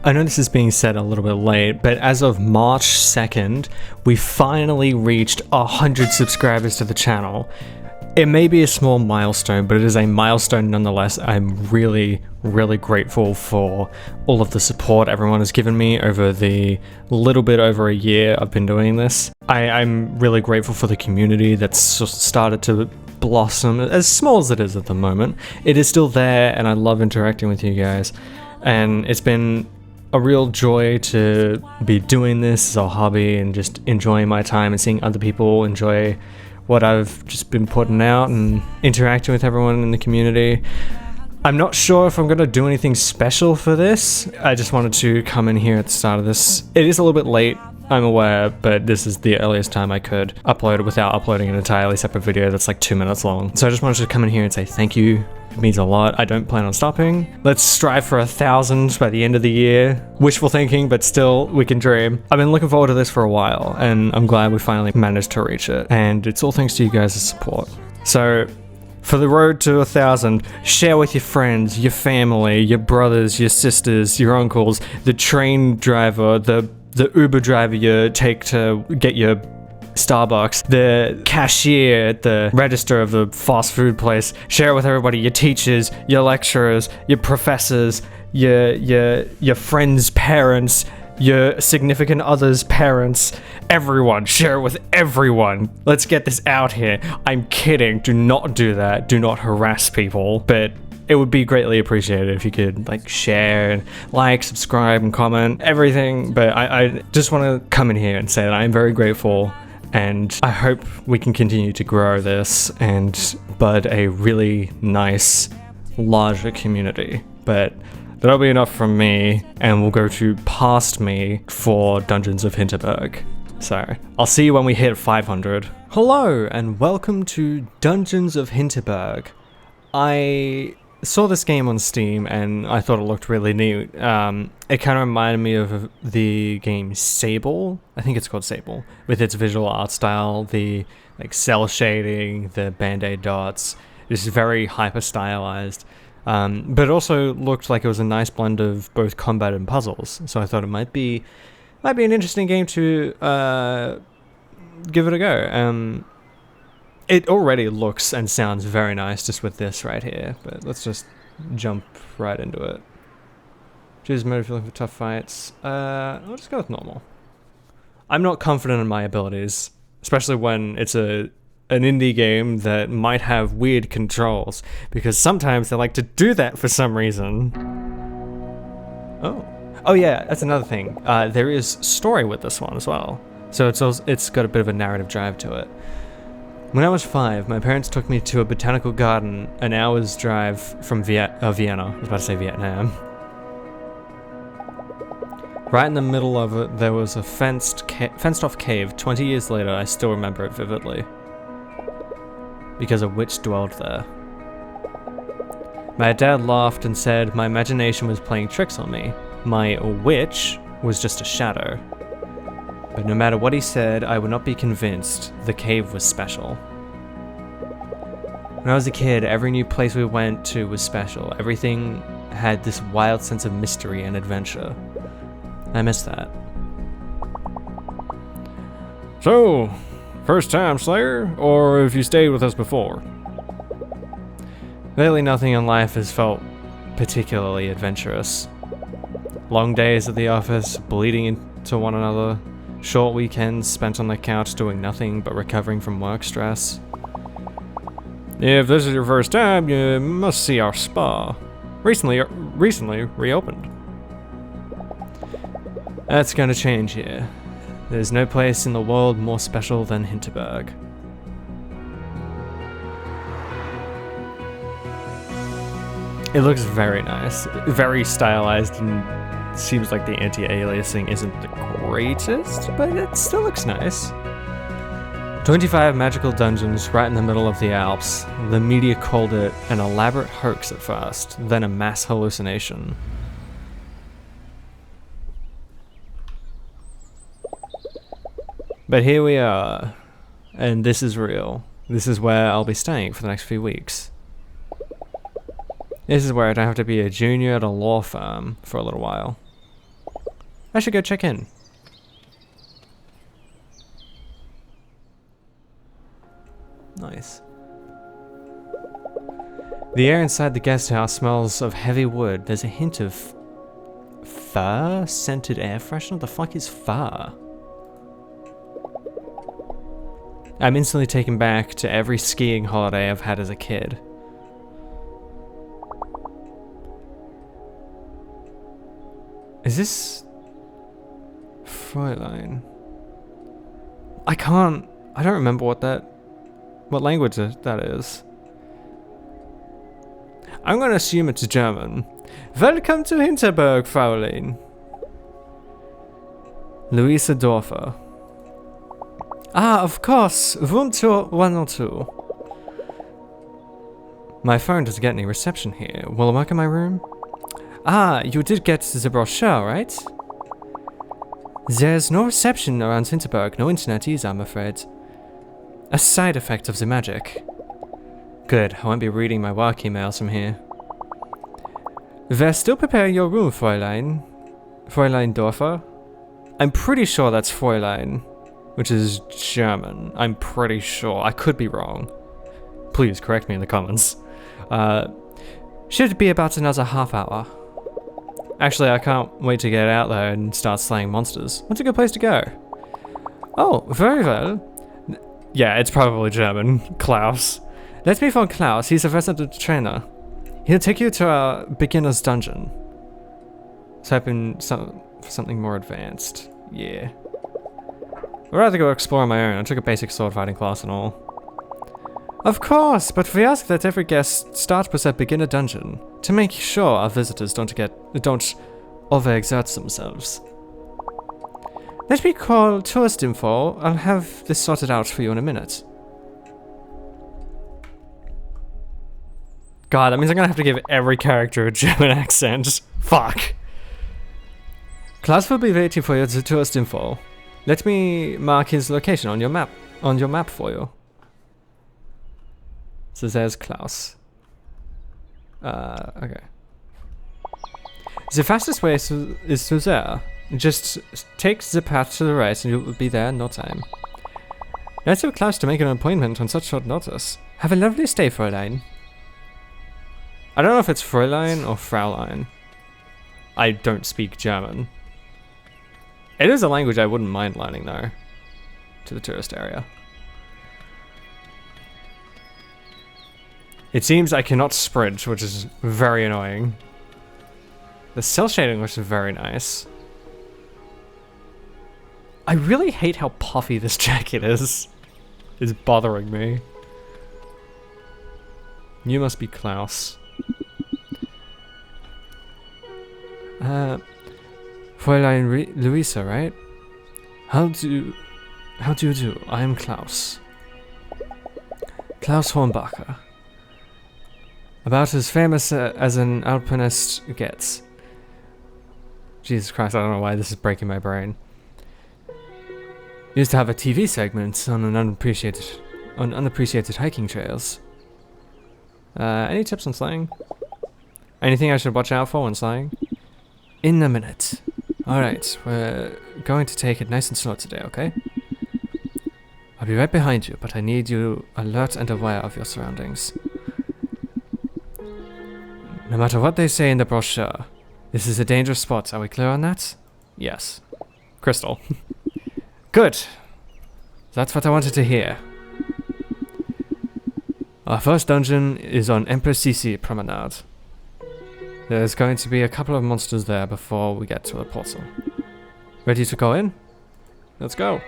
I know this is being said a little bit late, but as of March 2nd, we finally reached 100 subscribers to the channel. It may be a small milestone, but it is a milestone nonetheless. I'm really, really grateful for all of the support everyone has given me over the little bit over a year I've been doing this. I'm really grateful for the community that's started to blossom, as small as it is at the moment. It is still there, and I love interacting with you guys. And it's been a real joy to be doing this as a hobby and just enjoying my time and seeing other people enjoy what I've just been putting out and interacting with everyone in the community. I'm not sure if I'm going to do anything special for this. I just wanted to come in here at the start of this. It is a little bit late, I'm aware, but this is the earliest time I could upload it without uploading an entirely separate video that's like 2 minutes long. So I just wanted to come in here and say thank you. It means a lot. I don't plan on stopping. Let's strive for 1,000 by the end of the year. Wishful thinking, but still, we can dream. I've been looking forward to this for a while, and I'm glad we finally managed to reach it. And it's all thanks to you guys' support. So, for the road to 1,000, share with your friends, your family, your brothers, your sisters, your uncles, the train driver, the Uber driver you take to get your Starbucks, the cashier at the register of the fast food place. Share it with everybody, your teachers, your lecturers, your professors, your friends' parents, your significant other's parents, everyone. Share it with everyone. Let's get this out here. I'm kidding. Do not do that. Do not harass people. But it would be greatly appreciated if you could like share and like, subscribe and comment, everything. But I just want to come in here and say that I'm very grateful, and I hope we can continue to grow this and bud a really nice, larger community. But that'll be enough from me, and we'll go to past me for Dungeons of Hinterberg. So, I'll see you when we hit 500. Hello, and welcome to Dungeons of Hitnerberg. I saw this game on Steam, and I thought it looked really neat. It kind of reminded me of the game Sable. I think it's called Sable, with its visual art style, the like cell shading, the band-aid dots. It's very hyper-stylized. But it also looked like it was a nice blend of both combat and puzzles. So I thought it might be an interesting game to give it a go. It already looks and sounds very nice just with this right here. But let's just jump right into it. Choose mode if you're looking for tough fights. I'll just go with normal. I'm not confident in my abilities, especially when it's an indie game that might have weird controls, because sometimes they like to do that for some reason. Oh yeah, that's another thing. There is story with this one as well, so it's got a bit of a narrative drive to it. When I was 5, my parents took me to a botanical garden an hour's drive from Vienna. I was about to say Vietnam. Right in the middle of it, there was a fenced-off cave. 20 years later, I still remember it vividly, because a witch dwelled there. My dad laughed and said my imagination was playing tricks on me. My witch was just a shadow. But no matter what he said, I would not be convinced. The cave was special. When I was a kid, every new place we went to was special. Everything had this wild sense of mystery and adventure. I miss that. So, first time Slayer, or have you stayed with us before? Lately, nothing in life has felt particularly adventurous. Long days at the office, bleeding into one another, short weekends spent on the couch doing nothing but recovering from work stress. If this is your first time, you must see our spa. Recently reopened. That's gonna change here. There's no place in the world more special than Hitnerberg. It looks very nice, very stylized, and seems like the anti-aliasing isn't the greatest, but it still looks nice. 25 magical dungeons right in the middle of the Alps. The media called it an elaborate hoax at first, then a mass hallucination. But here we are, and this is real. This is where I'll be staying for the next few weeks. This is where I don't have to be a junior at a law firm for a little while. I should go check in. Nice. The air inside the guest house smells of heavy wood. There's a hint of fur? Scented air freshener? The fuck is fur? I'm instantly taken back to every skiing holiday I've had as a kid. Is this Fräulein? I don't remember what language that is. I'm gonna assume it's German. Welcome to Hinterberg, Fräulein. Louisa Dorfer. Ah, of course. Room 102. My phone doesn't get any reception here. Will it work in my room? Ah, you did get the brochure, right? There's no reception around Hitnerberg, no internet either, I'm afraid. A side effect of the magic. Good, I won't be reading my work emails from here. They're still preparing your room, Fräulein. Fräulein Dorfer? I'm pretty sure that's Fräulein, which is German. I'm pretty sure. I could be wrong. Please correct me in the comments. Should be about another half hour. Actually, I can't wait to get out there and start slaying monsters. What's a good place to go? Oh, very well. Yeah, it's probably German. Klaus. Let's meet from Klaus. He's a resident trainer. He'll take you to a beginner's dungeon. So hoping for something more advanced. Yeah. I'd rather go explore on my own. I took a basic sword fighting class and all. Of course, but we ask that every guest start with a beginner dungeon to make sure our visitors don't overexert themselves. Let me call tourist info. I'll have this sorted out for you in a minute. God, that means I'm gonna have to give every character a German accent. Fuck. Klaus will be waiting for you at the tourist info. Let me mark his location on your map for you. So there's Klaus. Okay. The fastest way is through there. Just take the path to the right and you'll be there in no time. Nice of Klaus to make an appointment on such short notice. Have a lovely stay, Fräulein. I don't know if it's Fräulein or Fraulein. I don't speak German. It is a language I wouldn't mind learning though. To the tourist area. It seems I cannot sprint, which is very annoying. The cell shading looks very nice. I really hate how puffy this jacket is. It's bothering me. You must be Klaus. Fräulein Louisa, right? How do you do? I am Klaus. Klaus Hornbacher. About as famous as an alpinist gets. Jesus Christ, I don't know why this is breaking my brain. Used to have a TV segment on unappreciated hiking trails. Any tips on slaying? Anything I should watch out for when slaying? In a minute. Alright, we're going to take it nice and slow today, okay? I'll be right behind you, but I need you alert and aware of your surroundings. No matter what they say in the brochure, this is a dangerous spot. Are we clear on that? Yes. Crystal. Good. That's what I wanted to hear. Our first dungeon is on Empress Sisi Promenade. There's going to be a couple of monsters there before we get to the portal. Ready to go in? Let's go.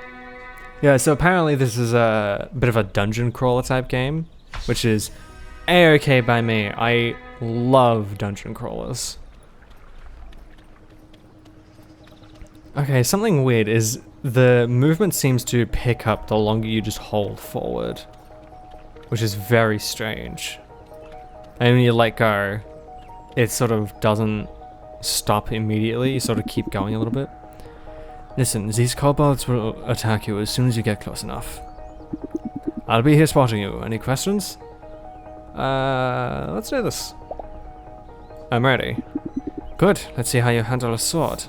Yeah, so apparently this is a bit of a dungeon crawler type game, which is A-okay by me. I love dungeon crawlers. Okay, something weird is the movement seems to pick up the longer you just hold forward, which is very strange. And when you let go, it sort of doesn't stop immediately, you sort of keep going a little bit. Listen, these kobolds will attack you as soon as you get close enough. I'll be here spotting you. Any questions? Let's do this. I'm ready. Good, let's see how you handle a sword.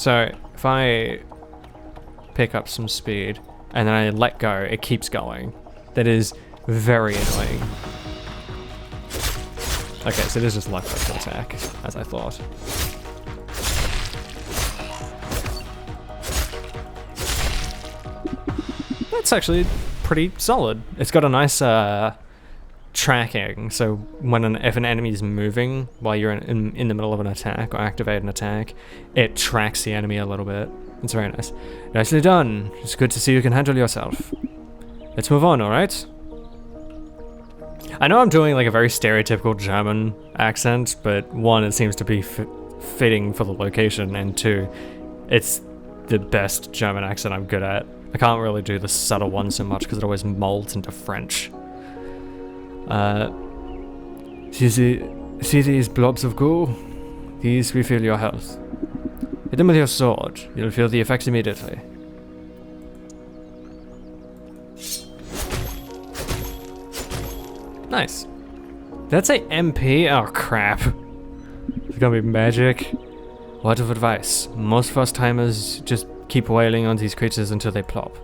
So if I pick up some speed and then I let go, it keeps going. That is very annoying. Okay, so it is just left click to attack, as I thought. That's actually pretty solid. It's got a nice tracking, so if an enemy is moving while you're in the middle of an attack or activate an attack, it tracks the enemy a little bit. It's very nice. Nicely done. It's good to see you can handle yourself. Let's move on, alright? I know I'm doing like a very stereotypical German accent, but one, it seems to be fitting for the location, and two, it's the best German accent I'm good at. I can't really do the subtle one so much because it always molds into French. See these blobs of goo? These refill your health. Hit them with your sword. You'll feel the effects immediately. Nice. Did that say MP? Oh crap. It's gonna be magic. Word of advice. Most first-timers just keep wailing on these creatures until they plop.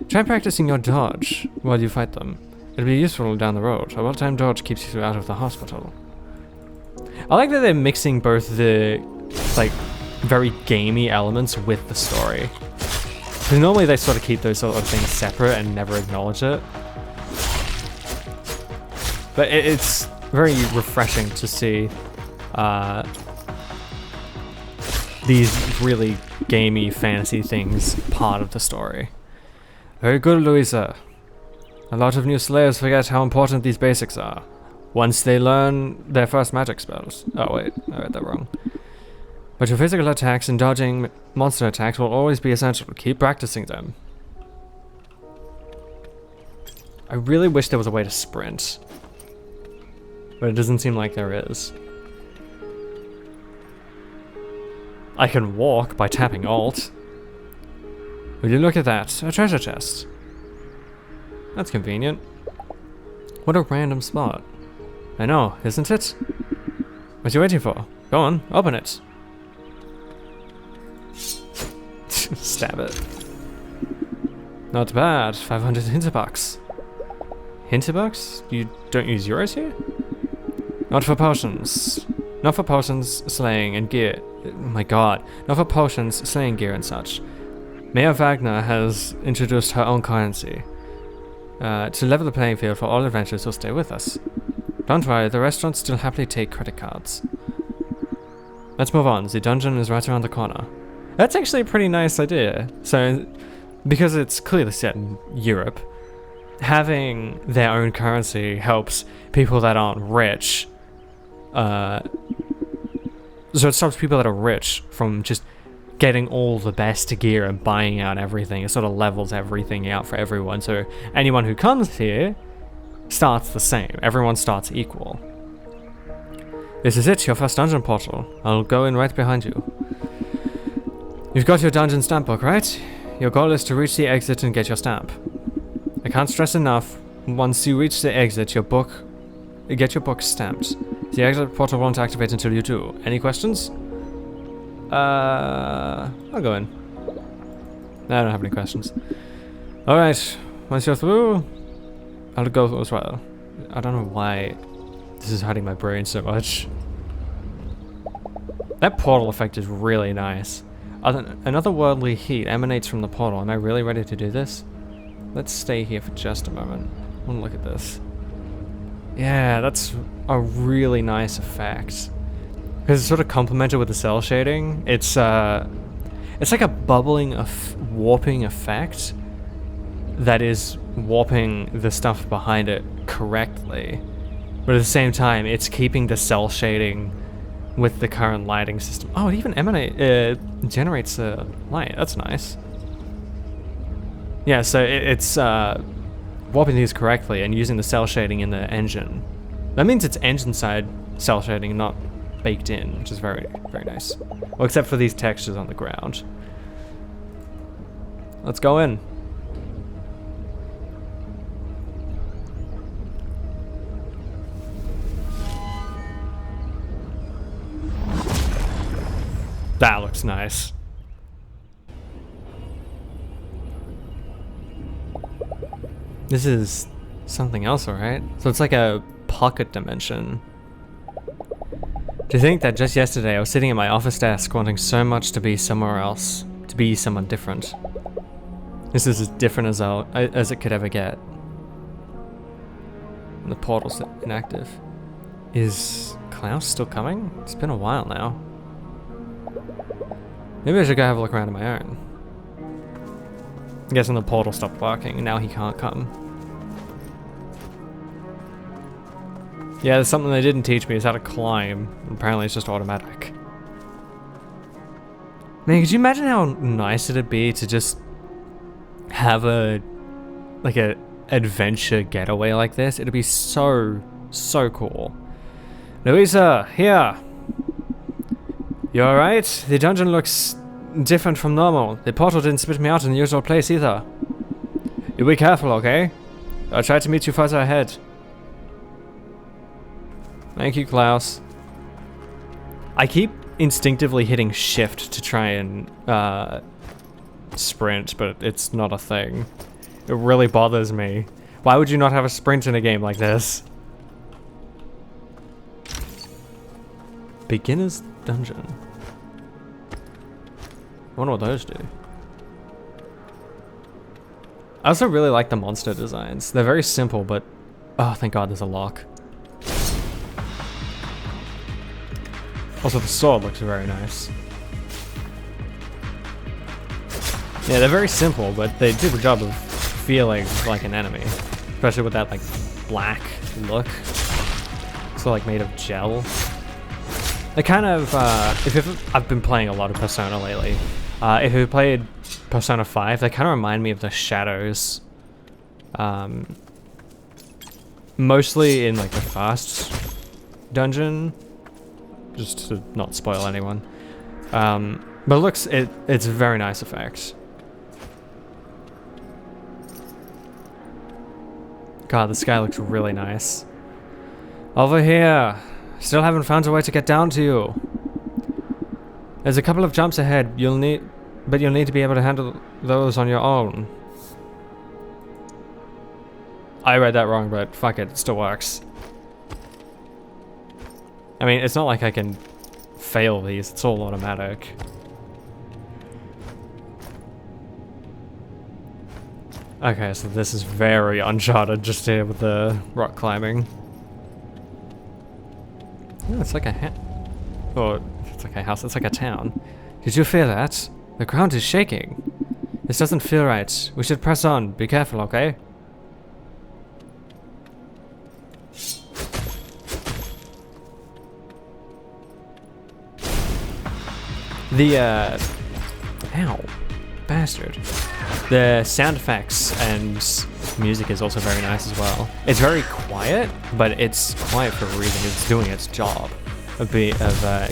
Try practicing your dodge while you fight them. It'll be useful down the road. A well-timed dodge keeps you out of the hospital. I like that they're mixing both the, like, very gamey elements with the story. Because normally they sort of keep those sort of things separate and never acknowledge it. But it's very refreshing to see these really gamey fantasy things part of the story. Very good, Louisa. A lot of new slayers forget how important these basics are once they learn their first magic spells. Oh wait, I read that wrong. But your physical attacks and dodging monster attacks will always be essential. Keep practicing them. I really wish there was a way to sprint, but it doesn't seem like there is. I can walk by tapping Alt. Will you look at that? A treasure chest. That's convenient. What a random spot. I know, isn't it? What are you waiting for? Go on, open it. Stab it. Not bad. 500 hinterbucks. Hinterbucks? You don't use euros here? Not for potions. Not for potions, slaying, and gear. Oh my god. Not for potions, slaying gear and such. Mayor Wagner has introduced her own currency. To level the playing field for all adventurers who'll stay with us. Don't worry, the restaurants still happily take credit cards. Let's move on. The dungeon is right around the corner. That's actually a pretty nice idea. So, because it's clearly set in Europe, having their own currency helps people that aren't rich. So it stops people that are rich from just getting all the best gear and buying out everything. It sort of levels everything out for everyone. So anyone who comes here starts the same. Everyone starts equal. This is it, your first dungeon portal. I'll go in right behind you. You've got your dungeon stamp book, right? Your goal is to reach the exit and get your stamp. I can't stress enough, once you reach the exit, get your book stamped. The exit portal won't activate until you do. Any questions? I'll go in. I don't have any questions. Alright, once you're through, I'll go as well. I don't know why this is hurting my brain so much. That portal effect is really nice. Another worldly heat emanates from the portal. Am I really ready to do this? Let's stay here for just a moment. I want to look at this. Yeah, that's a really nice effect. Because it's sort of complemented with the cell shading. It's like a bubbling warping effect that is warping the stuff behind it correctly. But at the same time, it's keeping the cell shading with the current lighting system. Oh, it even generates a light. That's nice. Yeah, so it's warping these correctly and using the cell shading in the engine. That means it's engine side cell shading, not baked in, which is very, very nice. Well, except for these textures on the ground. Let's go in. That looks nice. This is something else, alright? So it's like a pocket dimension. To think that just yesterday I was sitting at my office desk wanting so much to be somewhere else, to be someone different. This is as different as it could ever get. And the portal's inactive. Is Klaus still coming? It's been a while now. Maybe I should go have a look around on my own. I'm guessing the portal stopped working and now he can't come. Yeah, there's something they didn't teach me is how to climb. Apparently it's just automatic. Man, could you imagine how nice it'd be to just have a adventure getaway like this? It'd be so cool. Louisa, here. You alright? The dungeon looks different from normal. The portal didn't spit me out in the usual place either. You be careful, okay? I'll try to meet you further ahead. Thank you, Klaus. I keep instinctively hitting shift to try and sprint, but it's not a thing. It really bothers me. Why would you not have a sprint in a game like this? Beginner's dungeon. I wonder what those do. I also really like the monster designs. They're very simple, but oh, thank God there's a lock. Also, the sword looks very nice. Yeah, they're very simple, but they do the job of feeling like an enemy. Especially with that, like, black look. So, like, made of gel. They kind of, I've been playing a lot of Persona lately. If you played Persona 5, they kind of remind me of the shadows. Mostly in, like, the first dungeon. Just to not spoil anyone. But it looks, it's a very nice effect. God, the sky looks really nice. Over here. Still haven't found a way to get down to you. There's a couple of jumps ahead. You'll need to be able to handle those on your own. I read that wrong, but fuck it still works. I mean, it's not like I can fail these, it's all automatic. Okay, so this is very Uncharted just here with the rock climbing. Oh, it's like a or it's like a house, it's like a town. Did you feel that? The ground is shaking. This doesn't feel right. We should press on. Be careful, okay? The, ow, bastard. The sound effects and music is also very nice as well. It's very quiet, but it's quiet for a reason. It's doing its job of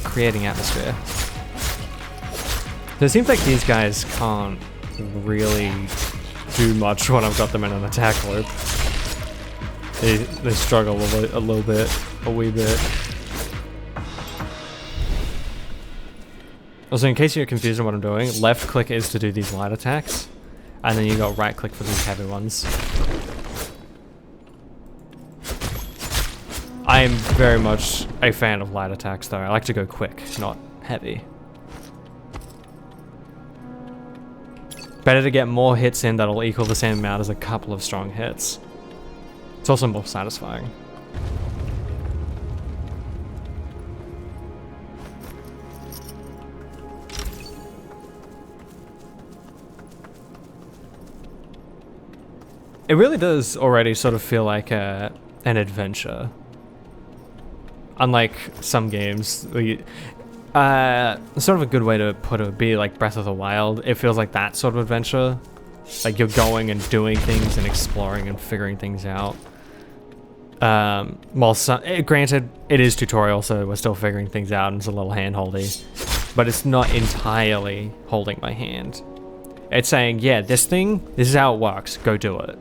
creating atmosphere. So it seems like these guys can't really do much when I've got them in an attack loop. They struggle a little bit, a wee bit. Also, in case you're confused on what I'm doing, left click is to do these light attacks, and then you got right click for these heavy ones. I am very much a fan of light attacks though. I like to go quick, not heavy. Better to get more hits in that'll equal the same amount as a couple of strong hits. It's also more satisfying. It really does already sort of feel like an adventure. Unlike some games, sort of a good way to put it would be like Breath of the Wild. It feels like that sort of adventure. Like you're going and doing things and exploring and figuring things out. Granted, it is tutorial, so we're still figuring things out and it's a little hand-holdy. But it's not entirely holding my hand. It's saying, yeah, this is how it works, go do it.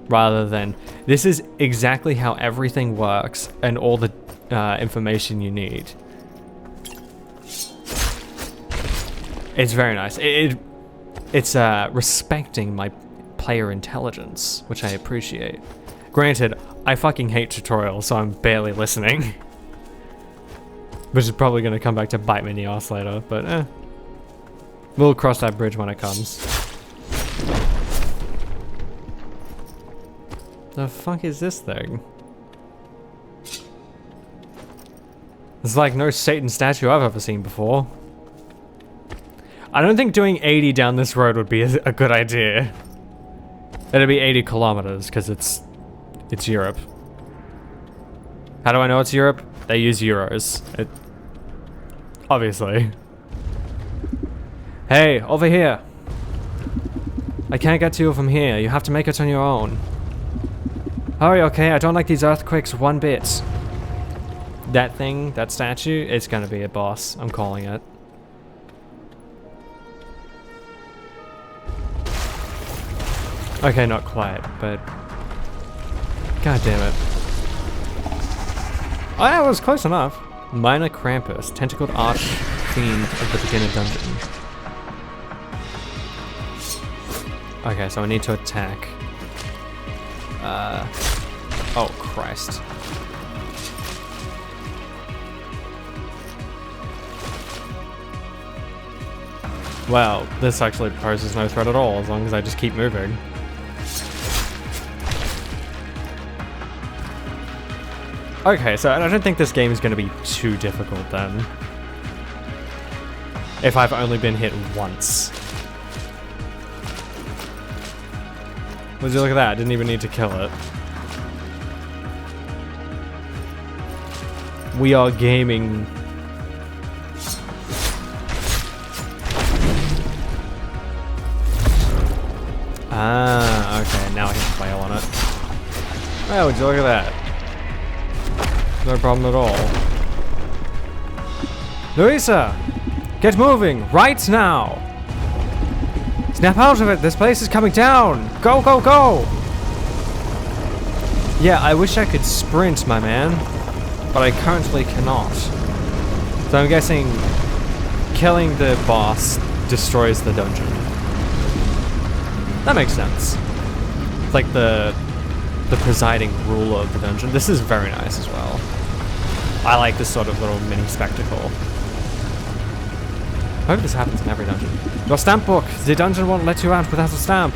Rather than, this is exactly how everything works and all the information you need. It's very nice. It's respecting my player intelligence, which I appreciate. Granted, I fucking hate tutorials, so I'm barely listening. Which is probably gonna come back to bite me in the ass later, but eh. We'll cross that bridge when it comes. The fuck is this thing? It's like no Satan statue I've ever seen before. I don't think doing 80 down this road would be a good idea. It'd be 80 kilometers, because it's Europe. How do I know it's Europe? They use euros. Obviously. Hey, over here. I can't get to you from here. You have to make it on your own. Hurry, okay? I don't like these earthquakes one bit. That thing, that statue, it's gonna be a boss. I'm calling it. Okay, not quite, but... God damn it. Oh, yeah, it was close enough. Minor Krampus, tentacled arch fiend of the beginner dungeon. Okay, so I need to attack. Oh, Christ. Well, this actually poses no threat at all, as long as I just keep moving. Okay, so I don't think this game is going to be too difficult then. If I've only been hit once. Would you look at that? I didn't even need to kill it. We are gaming. Ah, okay, now I can flail on it. Oh, would you look at that? No problem at all. Louisa! Get moving, right now! Snap out of it, this place is coming down! Go, go, go! Yeah, I wish I could sprint, my man. But I currently cannot. So I'm guessing killing the boss destroys the dungeon. That makes sense. It's like the presiding ruler of the dungeon. This is very nice as well. I like this sort of little mini spectacle. I hope this happens in every dungeon. Your stamp book! The dungeon won't let you out without a stamp.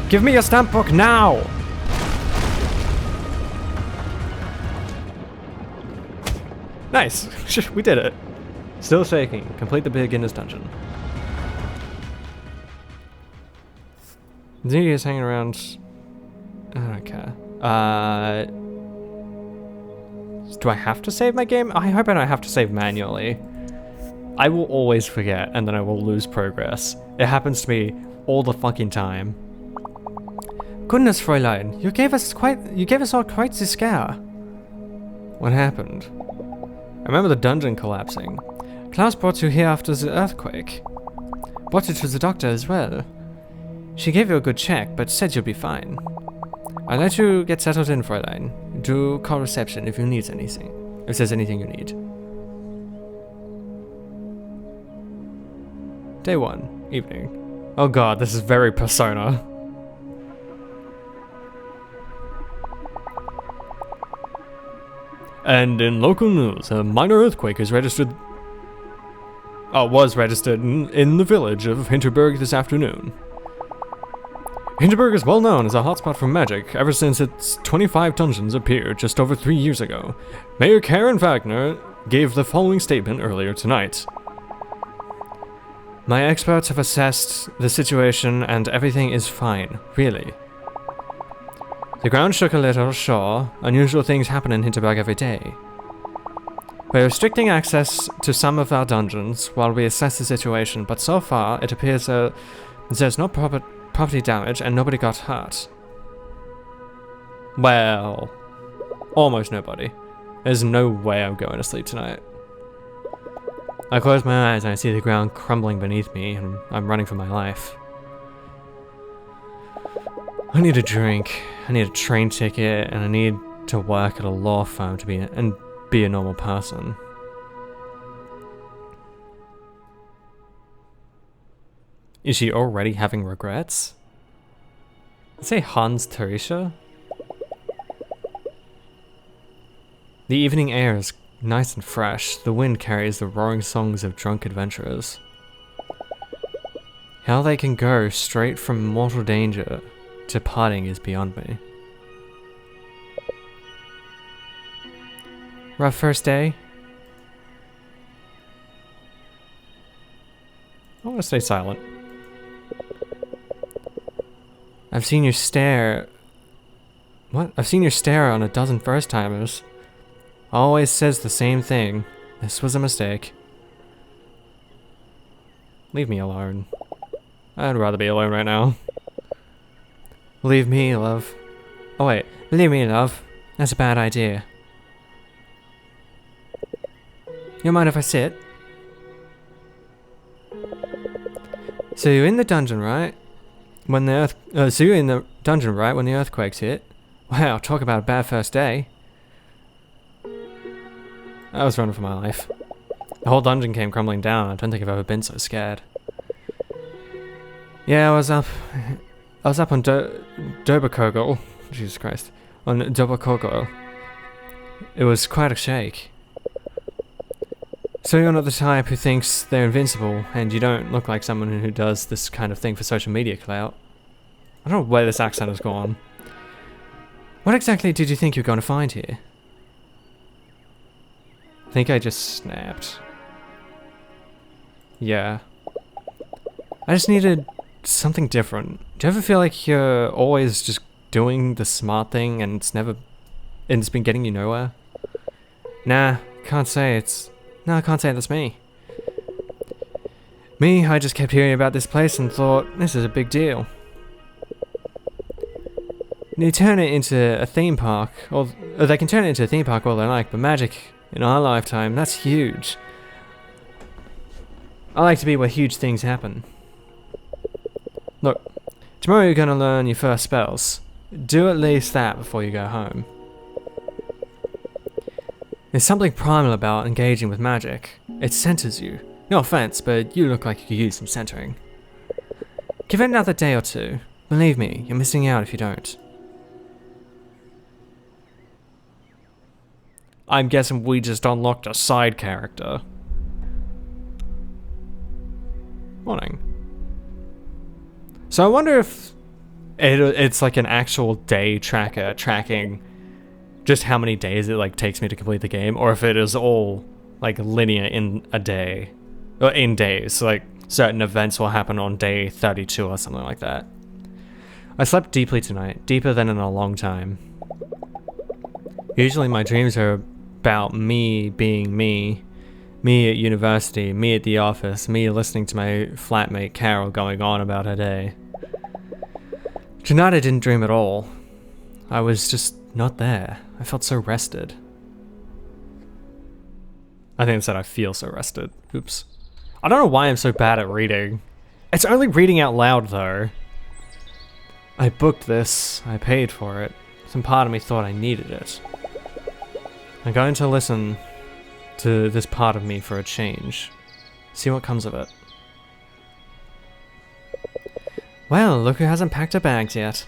Give me your stamp book now! Nice! We did it. Still shaking. Complete the beginner's dungeon. Ziggy is hanging around. I don't care. Do I have to save my game? I hope I don't have to save manually. I will always forget, and then I will lose progress. It happens to me all the fucking time. Goodness, Fräulein, you gave us all quite the scare. What happened? I remember the dungeon collapsing. Klaus brought you here after the earthquake. Brought you to the doctor as well. She gave you a good check, but said you'll be fine. I'll let you get settled in, Fräulein. Do call reception if you need anything. If there's anything you need. Day 1, evening. Oh god, this is very Persona. And in local news, a minor earthquake is registered... was registered in the village of Hinterberg this afternoon. Hitnerberg is well known as a hotspot for magic ever since its 25 dungeons appeared just over 3 years ago. Mayor Karen Wagner gave the following statement earlier tonight. My experts have assessed the situation and everything is fine, really. The ground shook a little, sure. Unusual things happen in Hitnerberg every day. We're restricting access to some of our dungeons while we assess the situation, but so far it appears there's no property damage and nobody got hurt. Well, almost nobody. There's no way I'm going to sleep tonight. I close my eyes and I see the ground crumbling beneath me and I'm running for my life. I need a drink, I need a train ticket, and I need to work at a law firm to be a normal person. Is she already having regrets? Let's say Hans Teresa? The evening air is nice and fresh. The wind carries the roaring songs of drunk adventurers. How they can go straight from mortal danger to parting is beyond me. Rough first day? I want to stay silent. I've seen you stare... What? I've seen you stare on a dozen first-timers. Always says the same thing. This was a mistake. Leave me alone. I'd rather be alone right now. Leave me, love. Oh wait, leave me, love. That's a bad idea. You mind if I sit? So you're in the dungeon, right? When the earthquakes hit. Wow, talk about a bad first day. I was running for my life. The whole dungeon came crumbling down. I don't think I've ever been so scared. Yeah, I was up on doberkogel. Jesus Christ. On doberkogel. It was quite a shake. So you're not the type who thinks they're invincible, and you don't look like someone who does this kind of thing for social media clout. I don't know where this accent has gone. What exactly did you think you were going to find here? I think I just snapped. Yeah. I just needed something different. Do you ever feel like you're always just doing the smart thing and it's been getting you nowhere? Nah, can't say I can't say that's me. I just kept hearing about this place and thought, this is a big deal. You turn it into a theme park, or they can turn it into a theme park all they like, but magic in our lifetime, that's huge. I like to be where huge things happen. Look, tomorrow you're gonna learn your first spells. Do at least that before you go home. There's something primal about engaging with magic. It centers you. No offense, but you look like you could use some centering. Give it another day or two. Believe me, you're missing out if you don't. I'm guessing we just unlocked a side character. Morning. So I wonder if it's like an actual day tracker tracking just how many days it like takes me to complete the game, or if it is all like linear in a day, or in days. So like certain events will happen on day 32 or something like that. I slept deeply tonight, deeper than in a long time. Usually my dreams are about me being me at university, me at the office, me listening to my flatmate Carol going on about her day. Tonight I didn't dream at all. I was just not there. I felt so rested. I think it said I feel so rested. Oops. I don't know why I'm so bad at reading. It's only reading out loud though. I booked this. I paid for it. Some part of me thought I needed it. I'm going to listen to this part of me for a change. See what comes of it. Well, look who hasn't packed her bags yet.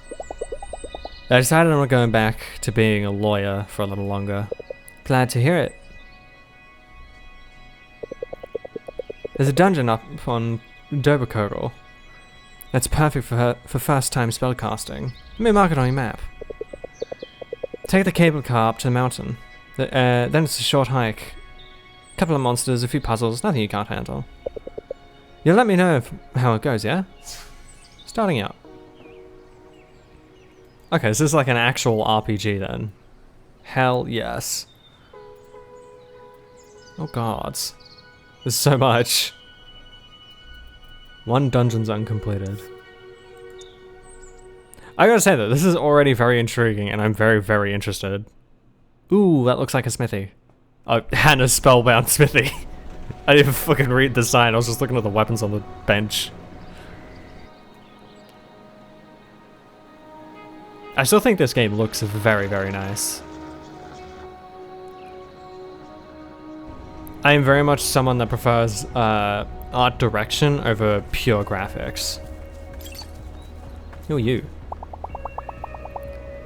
I decided I'm not going back to being a lawyer for a little longer. Glad to hear it. There's a dungeon up on doberkogel. That's perfect for first-time spellcasting. Let me mark it on your map. Take the cable car up to the mountain. Then it's a short hike. Couple of monsters, a few puzzles, nothing you can't handle. You'll let me know how it goes, yeah? Starting out. Okay, so this is like an actual RPG then. Hell yes. Oh gods. There's so much. One dungeon's uncompleted. I gotta say though, this is already very intriguing and I'm very, very interested. Ooh, that looks like a smithy. Oh, Hannah's spellbound smithy. I didn't even fucking read the sign, I was just looking at the weapons on the bench. I still think this game looks very, very nice. I am very much someone that prefers art direction over pure graphics. Who are you?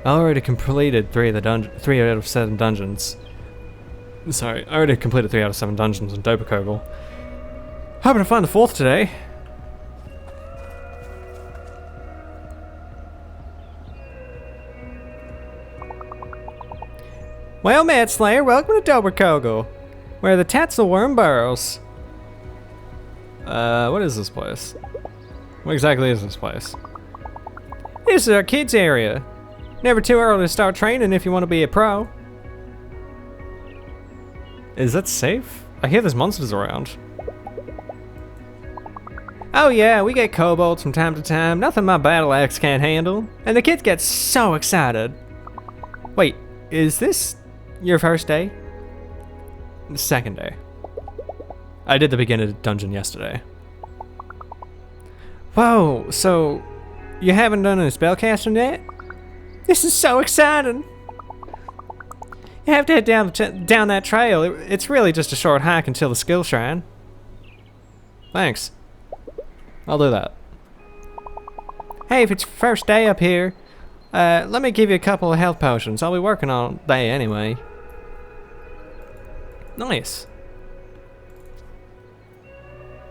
I already completed 3 out of 7 dungeons. Sorry, I already completed 3 out of 7 dungeons in Doberkogel. Hoping to find the 4th today. Well, Mad Slayer, welcome to Doberkogel, where the Tatzelworm burrows. What is this place? What exactly is this place? This is our kids area. Never too early to start training if you want to be a pro. Is that safe? I hear there's monsters around. Oh yeah, we get kobolds from time to time. Nothing my battle axe can't handle. And the kids get so excited. Wait, is this your first day? Second day. I did the beginner dungeon yesterday. Whoa, so you haven't done any spellcasting yet? This is so exciting! You have to head down that trail. It's really just a short hike until the skill shrine. Thanks. I'll do that. Hey, if it's your first day up here, let me give you a couple of health potions. I'll be working all day anyway. Nice.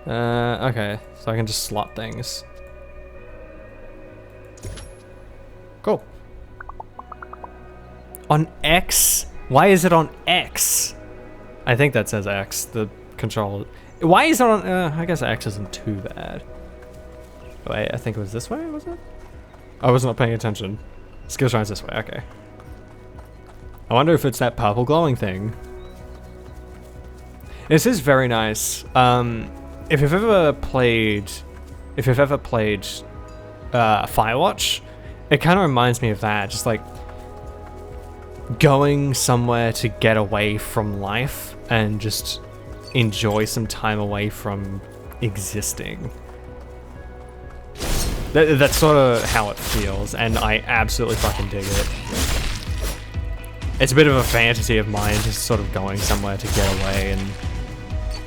Okay, so I can just slot things. Cool. On X? Why is it on X? I think that says X, the control. Why is it on, I guess X isn't too bad. Wait, I think it was this way, was it? I was not paying attention. Skill shrine's this way, okay. I wonder if it's that purple glowing thing. This is very nice. If you've ever played Firewatch, it kind of reminds me of that. Just like going somewhere to get away from life and just enjoy some time away from existing. That's sort of how it feels, and I absolutely fucking dig it. It's a bit of a fantasy of mine, just sort of going somewhere to get away and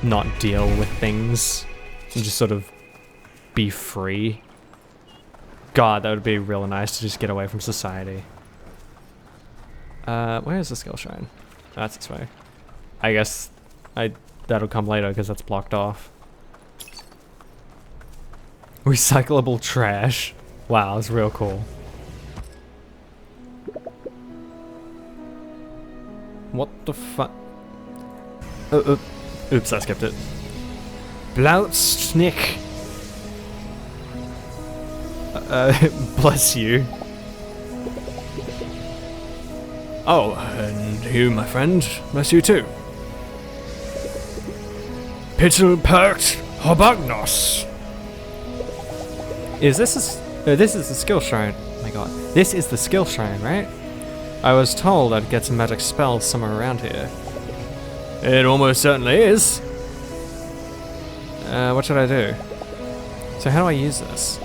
not deal with things and just sort of be free. God, that would be real nice to just get away from society. Where is the skill shrine? That's this way. I guess that'll come later because that's blocked off. Recyclable trash. Wow, that's real cool. What the fuck? Oops, I skipped it. Blautsnick. Bless you. Oh, and you, my friend. Bless you too. Pittelpert Hobagnos. Is this this is the skill shrine? Oh my god. This is the skill shrine, right? I was told I'd get some magic spells somewhere around here. It almost certainly is. What should I do? So how do I use this?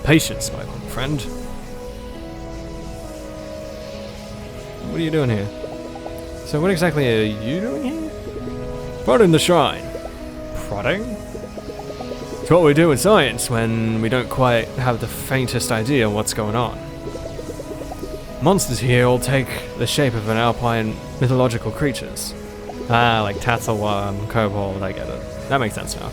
Patience, my long friend. What are you doing here? So what exactly are you doing here? Prodding the shrine. Prodding? It's what we do in science when we don't quite have the faintest idea what's going on. Monsters here all take the shape of an alpine mythological creatures. Ah, like Tatzelworm, Kobold, I get it. That makes sense now.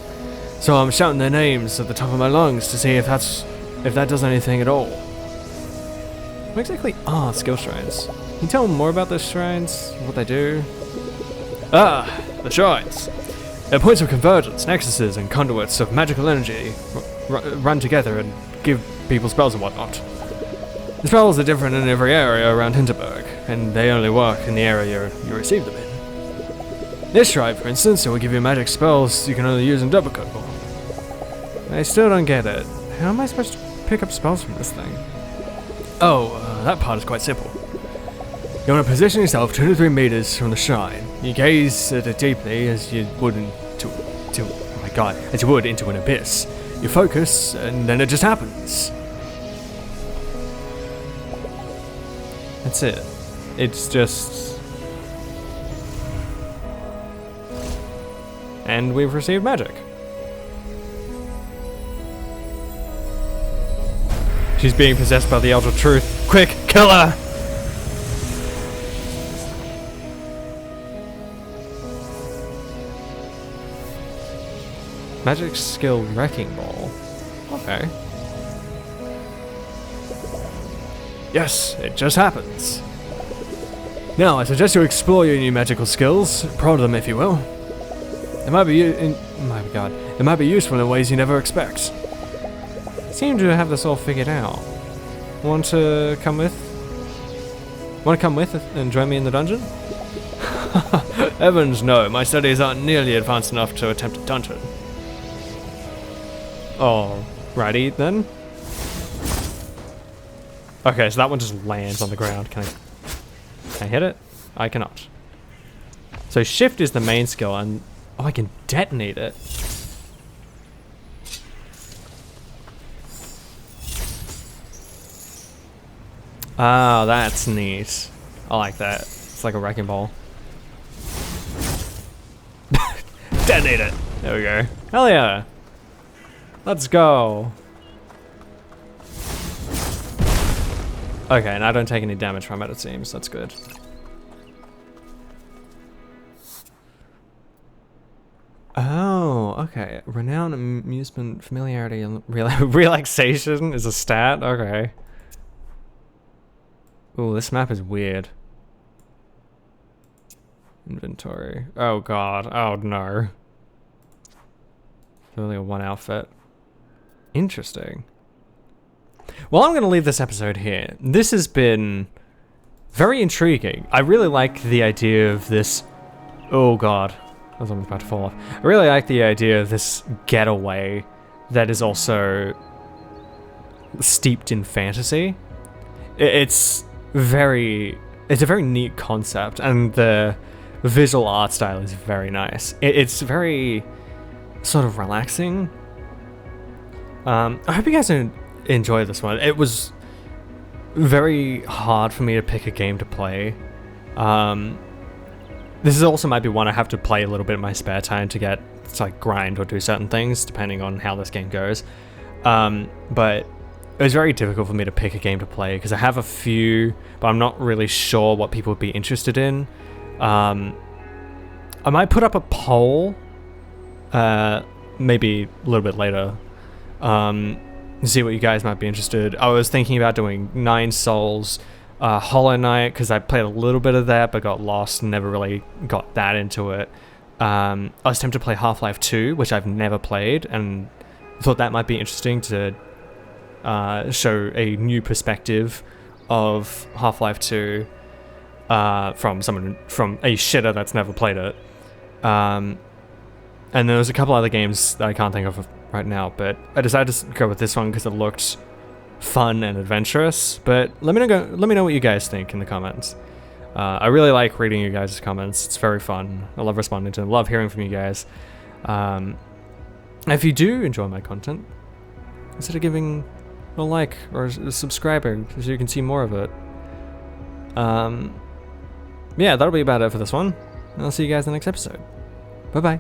So I'm shouting their names at the top of my lungs to see if that does anything at all. What exactly are skill shrines? Can you tell me more about those shrines? What they do? Ah, the shrines. They're points of convergence, nexuses, and conduits of magical energy run together and give people spells and whatnot. The spells are different in every area around Hinterberg, and they only work in the area you receive them in. This shrine, for instance, will give you magic spells you can only use in Doberkogel. I still don't get it. How am I supposed to pick up spells from this thing? Oh, that part is quite simple. You want to position yourself 2 to 3 meters from the shrine. You gaze at it deeply as you would into an abyss. You focus, and then it just happens. That's it. It's just... And we've received magic. She's being possessed by the Elder Truth. Quick, kill her! Magic skill Wrecking Ball. Okay. Yes, it just happens. Now, I suggest you explore your new magical skills. Prod them, if you will. It might be it might be useful in ways you never expect. Seem to have this all figured out. Want to come with? Want to come with and join me in the dungeon? Heavens no, my studies aren't nearly advanced enough to attempt a dungeon. Alrighty then. Okay, so that one just lands on the ground. Can I hit it? I cannot. So shift is the main skill, and I can detonate it. Oh, that's neat. I like that. It's like a wrecking ball. Detonate it. There we go. Hell yeah. Let's go. Okay, and I don't take any damage from it, it seems. That's good. Oh, okay. Renown, amusement, familiarity, and relaxation is a stat? Okay. Ooh, this map is weird. Inventory. Oh god. Oh no. Only a one outfit. Interesting. Well, I'm going to leave this episode here. This has been very intriguing. I really like the idea of this... Oh god. I was almost about to fall off. I really like the idea of this getaway that is also steeped in fantasy. It's a very neat concept, and the visual art style is very nice. It's very sort of relaxing. I hope you guys enjoy this one. It was very hard for me to pick a game to play. This is also might be one I have to play a little bit in my spare time to like grind or do certain things depending on how this game goes. But it was very difficult for me to pick a game to play because I have a few, but I'm not really sure what people would be interested in. I might put up a poll, maybe a little bit later, see what you guys might be interested. I was thinking about doing 9 Souls, Hollow Knight, because I played a little bit of that but got lost and never really got that into it. I was tempted to play Half-Life 2, which I've never played, and thought that might be interesting to show a new perspective of Half-Life 2 from a shitter that's never played it. And there was a couple other games that I can't think of right now, but I decided to go with this one because it looked fun and adventurous. But let me know what you guys think in the comments. I really like reading you guys' comments. It's very fun. I love responding to them. I love hearing from you guys. If you do enjoy my content, consider giving a like or a subscriber so you can see more of it. Yeah, that'll be about it for this one. And I'll see you guys in the next episode. Bye-bye.